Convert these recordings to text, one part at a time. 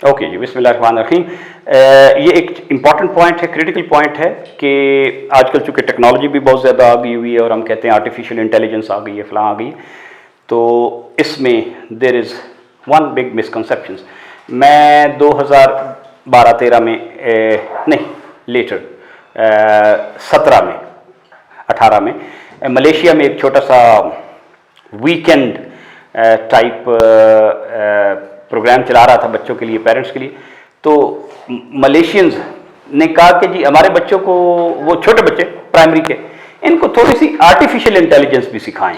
Okay जी, बिस्मिल्लाहिर्रहमानिर्रहीम। ये एक इम्पॉर्टेंट पॉइंट है, क्रिटिकल पॉइंट है कि आजकल चूँकि टेक्नोलॉजी भी बहुत ज़्यादा आ गई हुई है और हम कहते हैं आर्टिफिशियल इंटेलिजेंस आ गई है, फलां आ गई है, तो इसमें there is one big misconception. मैं 2012-13 में नहीं लेटर 17 में 18 में मलेशिया में एक छोटा सा वीकेंड टाइप प्रोग्राम चला रहा था बच्चों के लिए, पेरेंट्स के लिए। तो मलेशियंस ने कहा कि जी हमारे बच्चों को, वो छोटे बच्चे प्राइमरी के, इनको थोड़ी सी आर्टिफिशियल इंटेलिजेंस भी सिखाएं।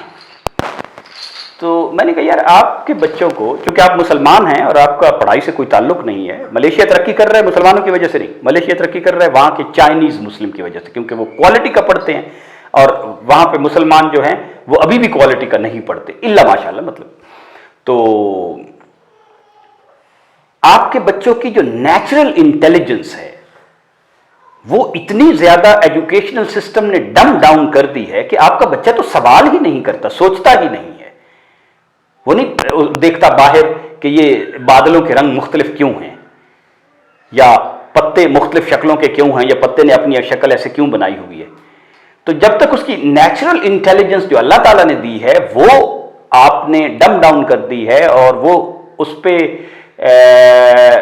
तो मैंने कहा यार आपके बच्चों को, चूंकि आप मुसलमान हैं और आपका पढ़ाई से कोई ताल्लुक नहीं है, मलेशिया तरक्की कर रहा है मुसलमानों की वजह से नहीं, मलेशिया तरक्की कर रहा है वहाँ के चाइनीज़ मुस्लिम की वजह से, क्योंकि वो क्वालिटी का पढ़ते हैं और वहाँ पे मुसलमान जो हैं वो अभी भी क्वालिटी का नहीं पढ़ते, इल्ला माशाल्लाह। मतलब तो आपके बच्चों की जो नेचुरल इंटेलिजेंस है वो इतनी ज्यादा एजुकेशनल सिस्टम ने डम डाउन कर दी है कि आपका बच्चा तो सवाल ही नहीं करता, सोचता ही नहीं है। वो नहीं देखता बाहर कि ये बादलों के रंग मुख्तलिफ क्यों हैं, या पत्ते मुख्तलिफ शक्लों के क्यों हैं, या पत्ते ने अपनी शक्ल ऐसे क्यों बनाई हुई है। तो जब तक उसकी नेचुरल इंटेलिजेंस जो अल्लाह ताला ने दी है वो आपने डम डाउन कर दी है और वो उस पर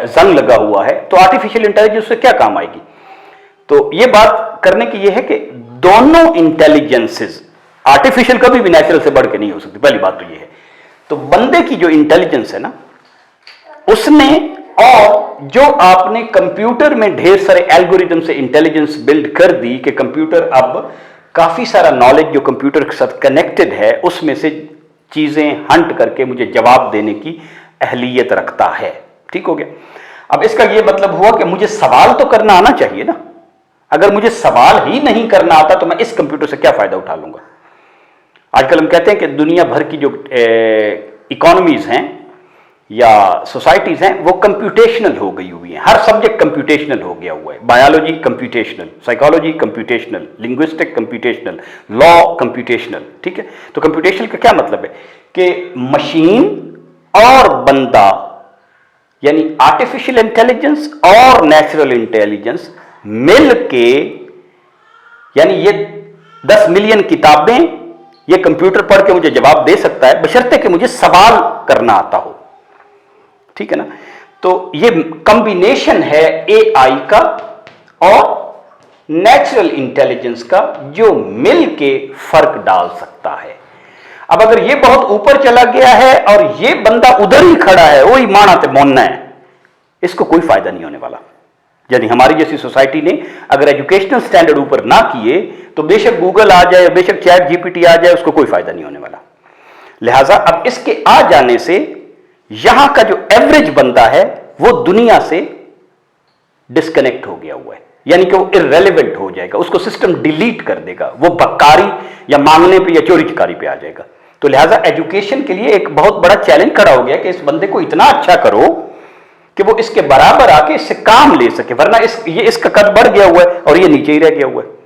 जंग लगा हुआ है, तो आर्टिफिशियल इंटेलिजेंस से क्या काम आएगी। तो ये बात करने की ये है कि दोनों इंटेलिजेंसेस, आर्टिफिशियल कभी भी नेचुरल से बढ़ के नहीं हो सकती, पहली बात तो ये है। तो बंदे की जो इंटेलिजेंस है ना, उसमें, और जो आपने कंप्यूटर में ढेर सारे एल्गोरिदम से इंटेलिजेंस बिल्ड कर दी कि कंप्यूटर अब काफी सारा नॉलेज जो कंप्यूटर के साथ कनेक्टेड है उसमें से चीजें हंट करके मुझे जवाब देने की अहलियत रखता है। ठीक हो गया। अब इसका यह मतलब हुआ कि मुझे सवाल तो करना आना चाहिए ना। अगर मुझे सवाल ही नहीं करना आता तो मैं इस कंप्यूटर से क्या फायदा उठा लूंगा। आजकल हम कहते हैं कि दुनिया भर की जो इकोनॉमीज हैं या सोसाइटीज हैं वो कंप्यूटेशनल हो गई हुई हैं, हर सब्जेक्ट कंप्यूटेशनल हो गया हुआ है। Biology computational, psychology computational, linguistic computational, law computational. ठीक है। तो कंप्यूटेशनल का क्या मतलब है कि मशीन और बंदा, यानी आर्टिफिशियल इंटेलिजेंस और नेचुरल इंटेलिजेंस मिल के, यानी ये 10 मिलियन किताबें ये कंप्यूटर पढ़ के मुझे जवाब दे सकता है, बशर्ते कि मुझे सवाल करना आता हो। ठीक है ना। तो ये कॉम्बिनेशन है एआई का और नेचुरल इंटेलिजेंस का जो मिल के फर्क डाल सकता है। अब अगर ये बहुत ऊपर चला गया है और ये बंदा उधर ही खड़ा है, वही माना ते मोनना है, इसको कोई फायदा नहीं होने वाला। यानी हमारी जैसी सोसाइटी ने अगर एजुकेशनल स्टैंडर्ड ऊपर ना किए तो बेशक गूगल आ जाए, बेशक चैट जीपीटी आ जाए, उसको कोई फायदा नहीं होने वाला। लिहाजा अब इसके आ जाने से यहां का जो एवरेज बंदा है वो दुनिया से डिस्कनेक्ट हो गया हुआ है, यानी कि वो इररेलेवेंट हो जाएगा, उसको सिस्टम डिलीट कर देगा, वो बक्कारी या मांगने पे या चोरी चकारी पे आ जाएगा। तो लिहाजा एजुकेशन के लिए एक बहुत बड़ा चैलेंज खड़ा हो गया कि इस बंदे को इतना अच्छा करो कि वो इसके बराबर आके इससे काम ले सके, वरना ये इसका कद बढ़ गया हुआ है और ये नीचे ही रह गया हुआ है।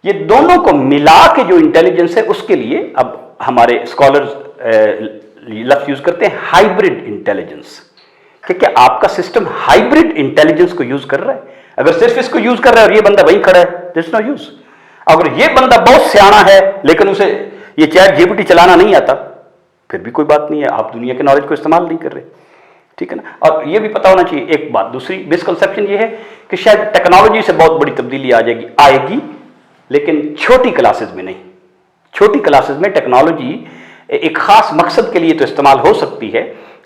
ये दोनों को मिला के जो इंटेलिजेंस है उसके लिए अब हमारे स्कॉलर्स लफ्ज यूज करते हैं हाइब्रिड इंटेलिजेंस। क्या आपका सिस्टम हाइब्रिड इंटेलिजेंस को यूज कर रहा है? अगर सिर्फ इसको यूज कर रहा है और ये बंदा वहीं खड़ा है, देयर इज नो यूज। अगर ये बंदा बहुत सियाना है लेकिन उसे ये चैट जीपीटी चलाना नहीं आता, फिर भी कोई बात नहीं है, आप दुनिया के नॉलेज को इस्तेमाल नहीं कर रहे। ठीक है ना। और ये भी पता होना चाहिए एक बात, दूसरी मिसकंसेप्शन ये है कि शायद टेक्नोलॉजी से बहुत बड़ी तब्दीली आएगी लेकिन छोटी क्लासेस में नहीं। छोटी क्लासेस में टेक्नोलॉजी एक खास मकसद के लिए तो इस्तेमाल हो सकती है,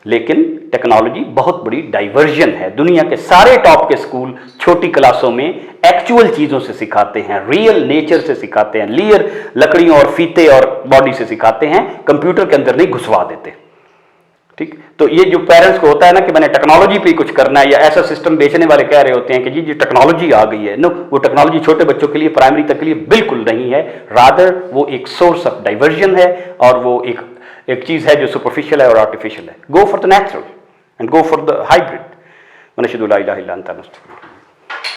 लेकिन टेक्नोलॉजी बहुत बड़ी डाइवर्जन है। दुनिया के सारे टॉप के स्कूल छोटी क्लासों में एक्चुअल चीजों से सिखाते हैं, रियल नेचर से सिखाते हैं, लियर लकड़ियों और फीते और बॉडी से सिखाते हैं, कंप्यूटर के अंदर नहीं घुसवा देते। ठीक। तो ये जो पेरेंट्स को होता है ना कि मैंने टेक्नोलॉजी पे कुछ करना है, या ऐसा सिस्टम बेचने वाले कह रहे होते हैं कि जी टेक्नोलॉजी आ गई है, नो, वो टेक्नोलॉजी छोटे बच्चों के लिए, प्राइमरी तक के लिए बिल्कुल नहीं है। रादर वो एक सोर्स ऑफ डाइवर्जन है और वो एक चीज है जो सुपरफिशियल है और आर्टिफिशियल है। Go for the natural and go for the hybrid.